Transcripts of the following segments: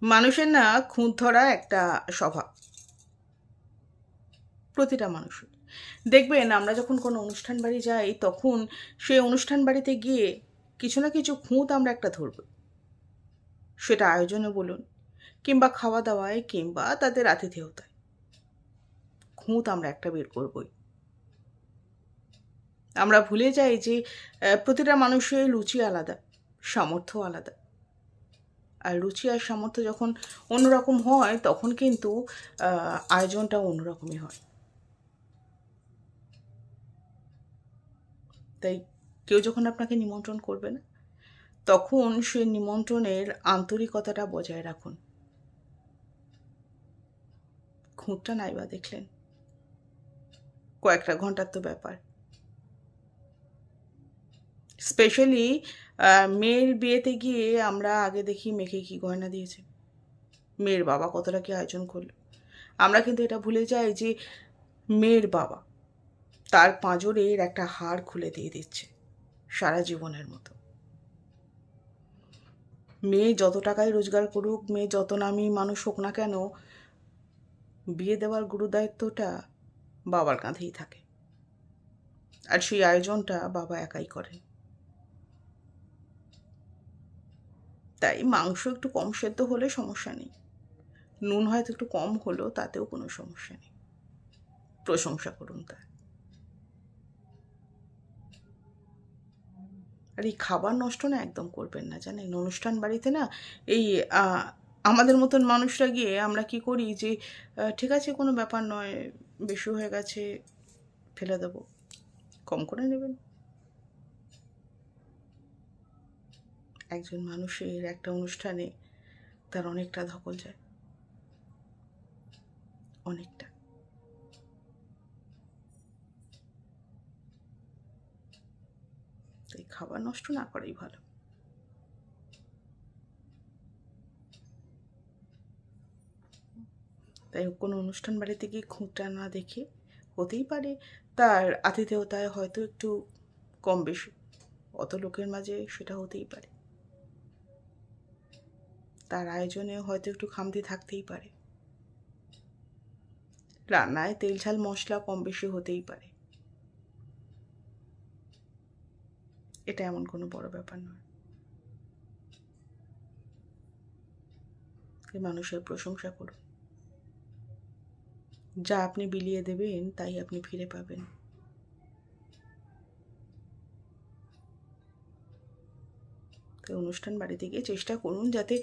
মানুষের না খুঁত ধরা একটা স্বভাব, প্রতিটা মানুষের। দেখবেন আমরা যখন কোনো অনুষ্ঠান বাড়ি যাই তখন সেই অনুষ্ঠান বাড়িতে গিয়ে কিছু না কিছু খুঁত আমরা একটা ধরব, সেটা আয়োজনে বলুন কিংবা খাওয়া দাওয়ায় কিংবা তাদের আতিথেয়তায়, খুঁত আমরা একটা বের করবই। আমরা ভুলে যাই যে প্রতিটা মানুষের রুচি আলাদা, সামর্থ্য আলাদা। আর রুচি আর সামর্থ্য যখন অন্যরকম হয় তখন কিন্তু আয়োজনটাও অন্যরকমই হয়। তাই কেউ যখন আপনাকে নিমন্ত্রণ করবে না, তখন সেই নিমন্ত্রণের আন্তরিকতাটা বজায় রাখুন। খুঁতটা নাইবা দেখলেন, কয়েকটা ঘন্টার তো ব্যাপার। স্পেশালি মেয়ের বিয়েতে গিয়ে আমরা আগে দেখি মেয়েকে কী গয়না দিয়েছে, মেয়ের বাবা কতটা কি আয়োজন করলো। আমরা কিন্তু এটা ভুলে যাই যে মেয়ের বাবা তার পাঁজরের একটা হাড় খুলে দিয়ে দিচ্ছে সারা জীবনের মতো। মেয়ে যত টাকাই রোজগার করুক, মেয়ে যত নামী মানুষ হোক না কেন, বিয়ে দেওয়ার গুরুদায়িত্বটা বাবার কাঁধেই থাকে। আর সেই আয়োজনটা বাবা একাই করেন। তাই মাংস একটু কম সেদ্ধ হলে সমস্যা নেই, নুন হয়তো একটু কম হলো, তাতেও কোনো সমস্যা নেই, প্রশংসা করুন তার। আর এই খাবার নষ্ট না একদম করবেন না, জানেন? অনুষ্ঠান বাড়িতে না এই আমাদের মতন মানুষরা গিয়ে আমরা কি করি যে ঠিক আছে কোনো ব্যাপার নয়, বেশি হয়ে গেছে, ফেলে দেবো, কম করে নেবেন। একজন মানুষের একটা অনুষ্ঠানে তার অনেকটা ধকল যায়, অনেকটা। তাই খাবার নষ্ট না করাই ভালো। তাই কোনো অনুষ্ঠান বাড়িতে গিয়ে খুঁতটা না দেখে, হতেই পারে তার আতিথেয়তায় হয়তো একটু কম বেশি, অত লোকের মাঝে সেটা হতেই পারে, তার আয়োজনে হয়তো একটু খামতি থাকতেই পারে, রান্নায় তেল ঝাল মশলা কম বেশি হতেই পারে। এটা এমন কোনো বড় ব্যাপার নয়। মানুষের প্রশংসা করুন, যা আপনি বিলিয়ে দেবেন তাই আপনি ফিরে পাবেন। তাই অনুষ্ঠান বাড়িতে গিয়ে চেষ্টা করুন যাতে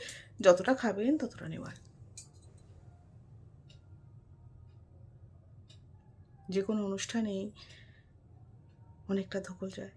যতটা খাবেন ততটা নেওয়ার। যে কোনো অনুষ্ঠানেই অনেকটা ধকল যায়।